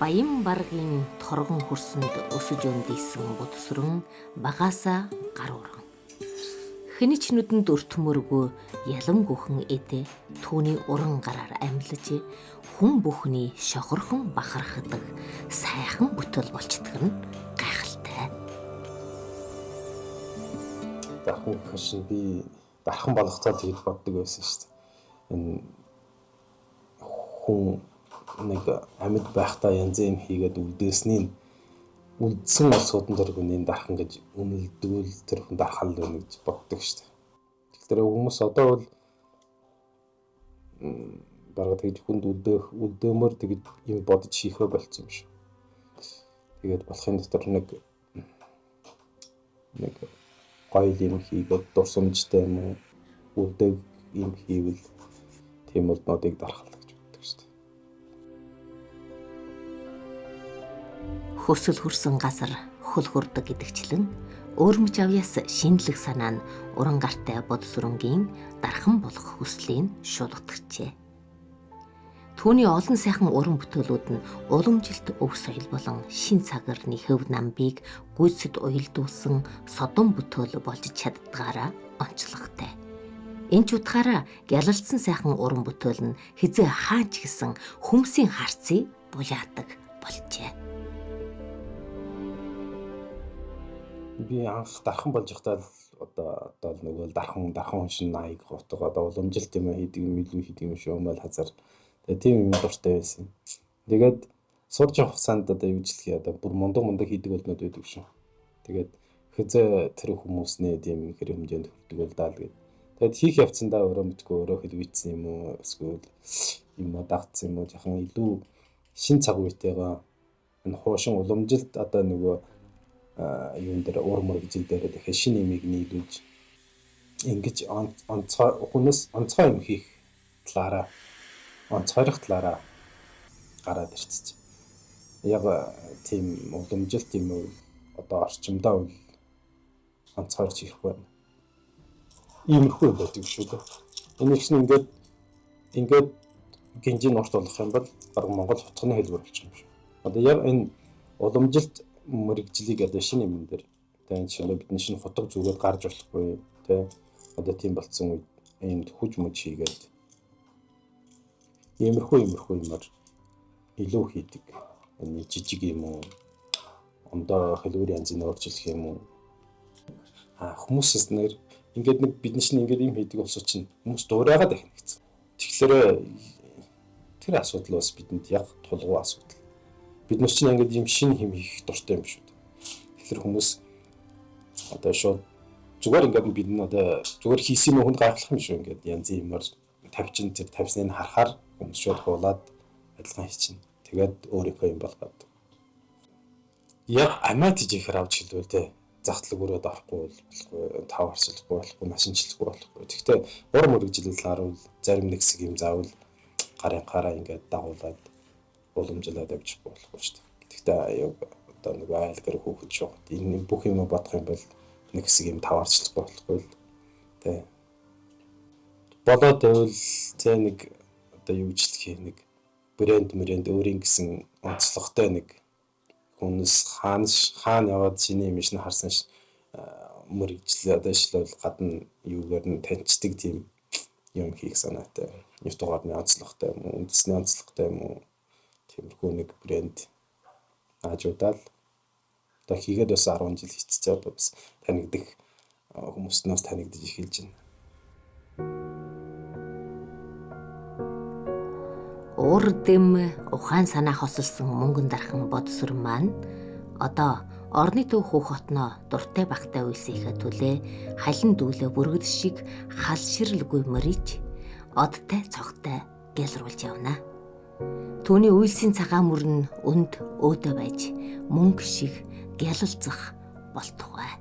Баян баргийн торгон хөрсөнд өсөж өндийсэн будсран багаасаа гар уран. Хэнич нүдэнд өртмөргүй ялам гүхэн эдэ түүний уран гараар амьлаж хүн бүхний шохорхон бахархдаг сайхан бүтээл болчдөг нь гайхалтай. Дархан гэхшин би дархан болгоцоо тэгж боддог байсан шүү дээ. Энэ хүн нэг амьд байхдаа янз юм хийгээд үлдээсний үлдсэн улсуудын дөрвөний дархан гэж үнэлдэгүүл тэр хүн дархан л байна гэж боддог шүү дээ. Тэгэхээр хүмүүс одоо бол бараг тэгж хүнд үлдээмөр тэгж юм бодож хийхээ болцсон юм шиг. Тэгээд болохын дотор нэг гоё юм хийгээд дурсамжтай юм уу үлдэг юм хийвэл тийм улнуудыг дархал гэж боддог шүү дээ. Хөрсөл хүрсэн газар хөл хурдаг гэдэгчлэн өөрмөж авьяас шинэлэг санаа нь уран гартай бодсүрэнгийн дархан болох хүслийн шуулгадагчээ. Түүний олон сайхан уран бүтээлүүд нь уламжилт өв соёл болон шин цагаарны хөв намбыг гүйцэд уялдуулсан содон бүтээл болж чаддгаараа онцлогтой. Энэ ч утгаараа гялалцсан сайхан уран бүтээл нь хизээ хаач гэсэн хүмсийн харцыг буяадаг болжээ. Би анх дархан болж байхдаа одоо нөгөө дархан шин аяг готог одоо уламжилт юм хийдэг юм илүү хийдэг юм шүү мэл хазар. Тэгээ тийм юм дуртай байсан. Тэгээд сурж явах хугацаанд одоо юу жилхий одоо бүр мундаг хийдэг болнод байдаг шүү. Тэгээд хизээ тэр хүмүүсний тийм хэр хэмжээнд хүрдэг бол даа л гээд. Тэгээд хийх явцсандаа өөрөө мэдгүй өөрөө хэлвэцсэн юм уу эсвэл юм дагцсан юм уу яхан илүү шин цаг үетэйгээ энэ хуушин уламжилт одоо нөгөө юун дээр ур мөргжил дээр дахиад шинэ юмыг нийлүүлж ингэж хүнээс онцгой юм хийх талаараа онцгойрох талаараа гараад ирчихсэн. Яг тийм уламжилт юм уу одоо орчимдоо бол онцгойрч хийхгүй байна. Иймэрхүү юм байдаг шүү дээ. Энэ чинь ингээд гинжин урт болох юм бол баг Монгол хутганы хэлбэр болчих юм шүү. Одоо яг энэ уламжилт мөрөгжлийг одоо шинэ юм дээр тэгээд шинэ бидний шинэ хутга зүгээд гарч болохгүй тий одоо тийм болцсон үед энд хүж мөж хийгээд иймэрхүү юмар илүү хийдэг. Энэ жижиг юм уу ондоо хэлбэр янзын өөрчлөх юм уу хүмүүсээс нэр ингээд нэг бидний шинэ ингээд юм хийдэг болсон чинь хүмүүс дуурайгаад ахна гэсэн. Тэгэхээр тэр асуудал бас бидэнд яг тулгуу асуудал. Бид нар чинь ингээд юм шинэ хэм хийх дуртай юм шүү дээ. Тэгэхээр хүмүүс одоо шууд зүгээр ингээд бид нь одоо зүгээр хийсэн юм хүнд гайхлах юм шүү ингээд янз юмар тавьсныг харахаар хүмүүс шууд хуулаад адилхан хийчихнэ. Тэгээд өөрийнхөө юм болгоод. Яг амиат хийхээр авч хэлвэл тэ захтлаг өрөөд орохгүй болохгүй, тав харсалхгүй болохгүй, машинчлахгүй болохгүй. Тэгэхдээ ур мөрөгжилэл харуул зарим нэг хэсэг юм заавал гараа ингээд дагуулад уламжлаад авчихгүй болохгүй шүү дээ. Тэгэхдээ одоо нэг айлгэр хүүхэд шүү. Энэ бүх юм бодох юм бол нэг хэсэг юм таваарчлахгүй болохгүй л тий. Болоод байвал тий нэг одоо юу гэлтгий нэг брэнд өөрийн гэсэн онцлогтой нэг хүнс хаана яваад шинэ юм шин харсан мөрөгжлөө одоо шилбэл гадна юугаар нь таньцдаг тийм юм хийх санаатай. Нефтогорны онцлогтой юм уу, үндэсний онцлогтой юм уу? Тиймэрхүү нэг брэнд аажуудаал одоо хийгээд бас 10 жил хийчихээ одоо бас танигдах хүмүүстнээс танигдаж эхэлж байна. Уур дэм ухаан санаа хосолсон мөнгөн дархан бодсүрэн маань одоо орны төв хүүх хотноо дуртай багтай үйлсийнхээ төлөө халин дүүлээ бүргэд шиг хал ширлгүй мөриж одтай цогтой гялруулж явна. Түүний үйлсийн цагаан мөр нь өнд өөдөө байж мөнгө шиг гялалзах болтугай.